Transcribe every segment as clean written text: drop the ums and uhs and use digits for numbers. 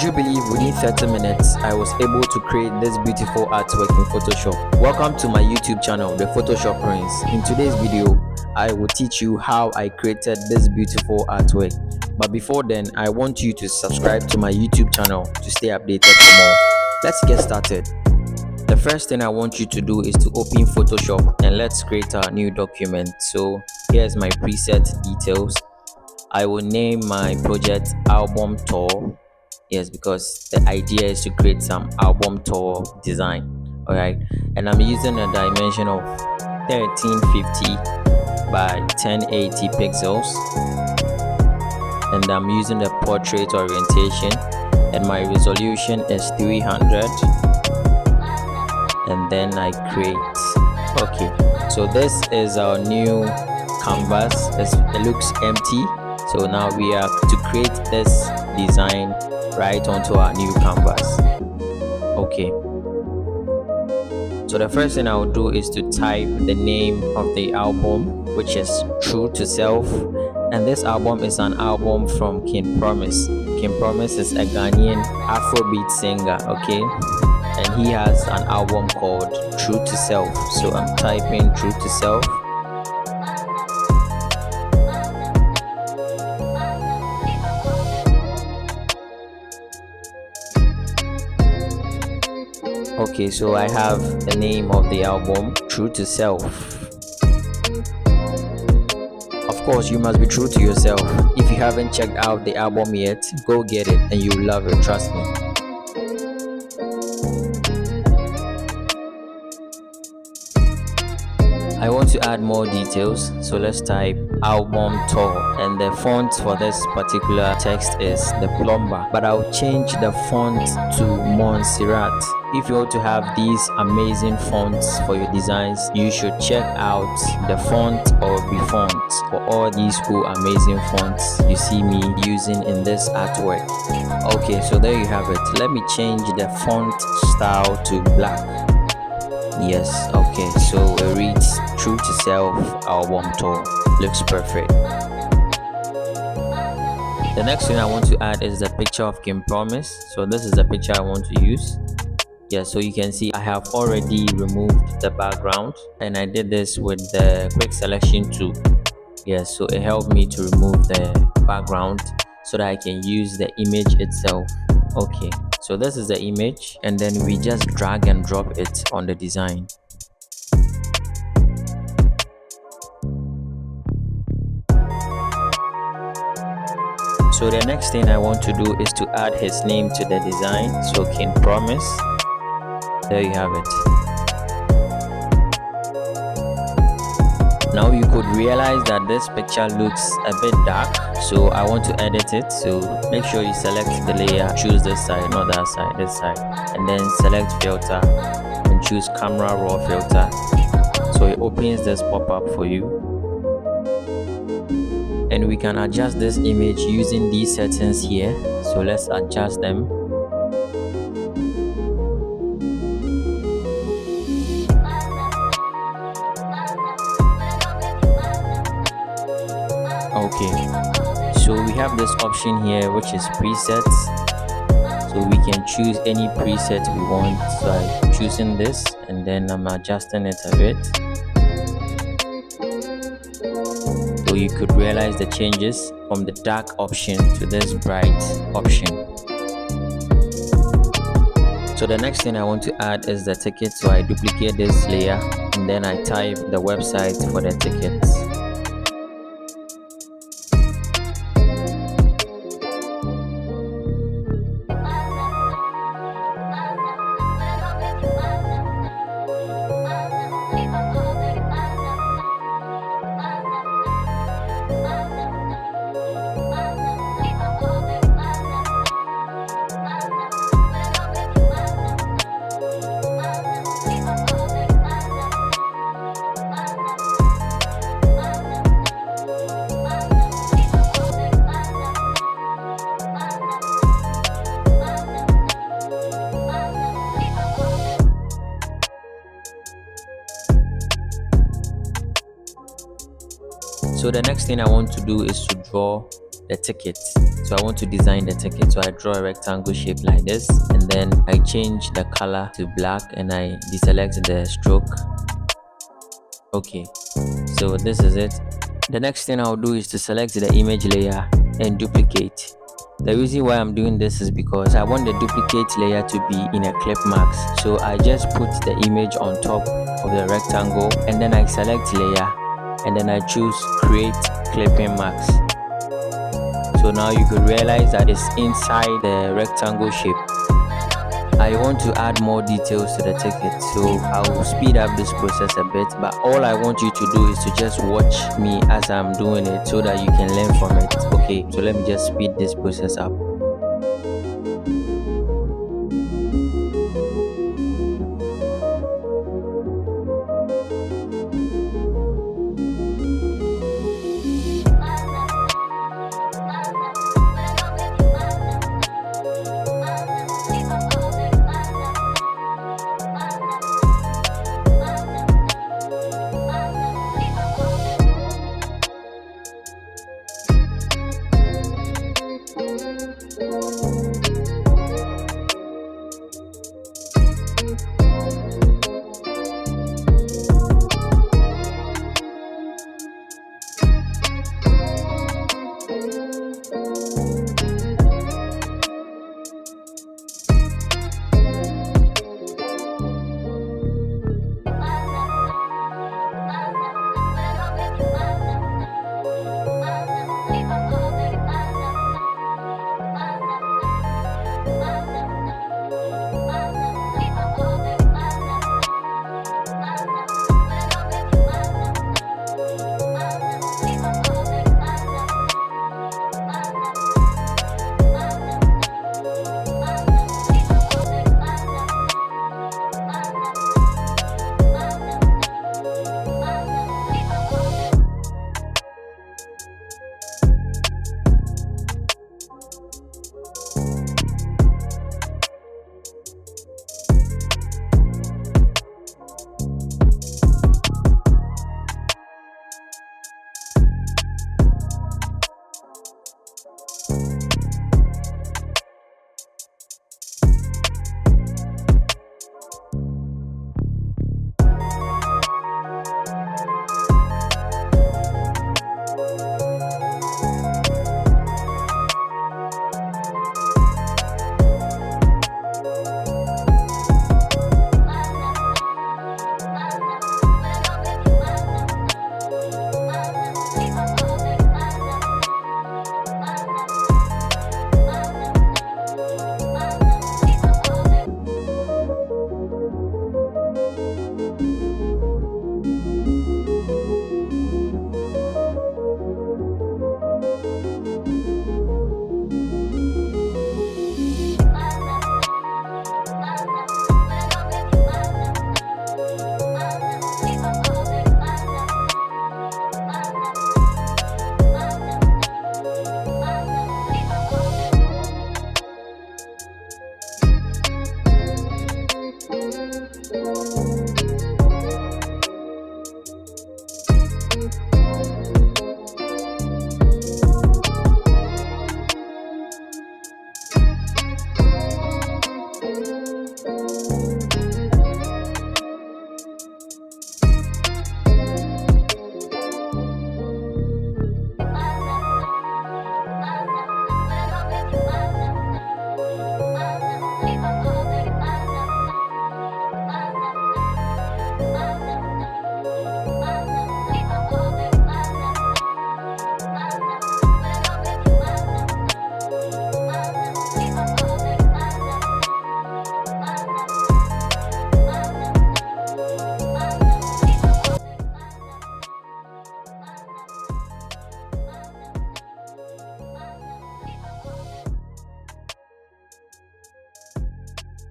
you believe within 30 minutes I was able to create this beautiful artwork in Photoshop? Welcome to my YouTube channel, The Photoshop Prince. In today's video, I will teach you how I created this beautiful artwork. But before then, I want you to subscribe to my YouTube channel to stay updated for more. Let's get started. The first thing I want you to do is to open Photoshop and let's create our new document. So here's my preset details. I will name my project Album Tour. Yes, because the idea is to create some album tour design. All right, and I'm using a dimension of 1350 by 1080 pixels, and I'm using the portrait orientation, and my resolution is 300, and then I create. Okay, so this is our new canvas. It looks empty, so now we are to create this design right onto our new canvas. Okay, so the first thing I will do is to type the name of the album, which is True to Self, and this album is an album from King Promise. King Promise is a Ghanaian Afrobeat singer, okay, and he has an album called True to Self. So I'm typing True to Self. Okay, so I have the name of the album, True to Self. Of course, you must be true to yourself. If you haven't checked out the album yet, go get it and you'll love it, trust me. I want to add more details, so let's type album tour, and the font for this particular text is the Plumber, but I'll change the font to Montserrat. If you want to have these amazing fonts for your designs, you should check out the font or be font for all these cool amazing fonts you see me using in this artwork. Okay, so there you have it. Let me change the font style to black. Yes, okay, so it reads True to Self album tour. Looks perfect. The next thing I want to add is the picture of King Promise. So this is the picture I want to use. Yeah, so you can see I have already removed the background, and I did this with the quick selection tool. Yeah, so it helped me to remove the background so that I can use the image itself. Okay, so this is the image, and then we just drag and drop it on the design. So the next thing I want to do is to add his name to the design. So King Promise. There you have it. Now you could realize that this picture looks a bit dark, so I want to edit it. So make sure you select the layer, choose this side, not that side, this side, and then select filter and choose camera raw filter. So it opens this pop-up for you, and we can adjust this image using these settings here. So let's adjust them. Okay, so we have this option here which is presets, so we can choose any preset we want. So I'm choosing this, and then I'm adjusting it a bit, so you could realize the changes from the dark option to this bright option. So the next thing I want to add is the ticket, so I duplicate this layer and then I type the website for the tickets. So the next thing I want to do is to draw the ticket. So I want to design the ticket, so I draw a rectangle shape like this, and then I change the color to black and I deselect the stroke. Okay, so this is it. The next thing I'll do is to select the image layer and duplicate. The reason why I'm doing this is because I want the duplicate layer to be in a clip mask. So I just put the image on top of the rectangle, and then I select layer, and then I choose create clipping mask. So now you could realize that it's inside the rectangle shape. I want to add more details to the ticket, so I will speed up this process a bit, but all I want you to do is to just watch me as I'm doing it so that you can learn from it. Okay, so let me just speed this process up.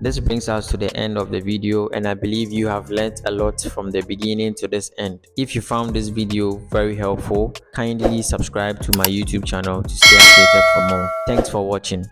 This brings us to the end of the video, and I believe you have learned a lot from the beginning to this end. If you found this video very helpful, kindly subscribe to my YouTube channel to stay updated for more. Thanks for watching.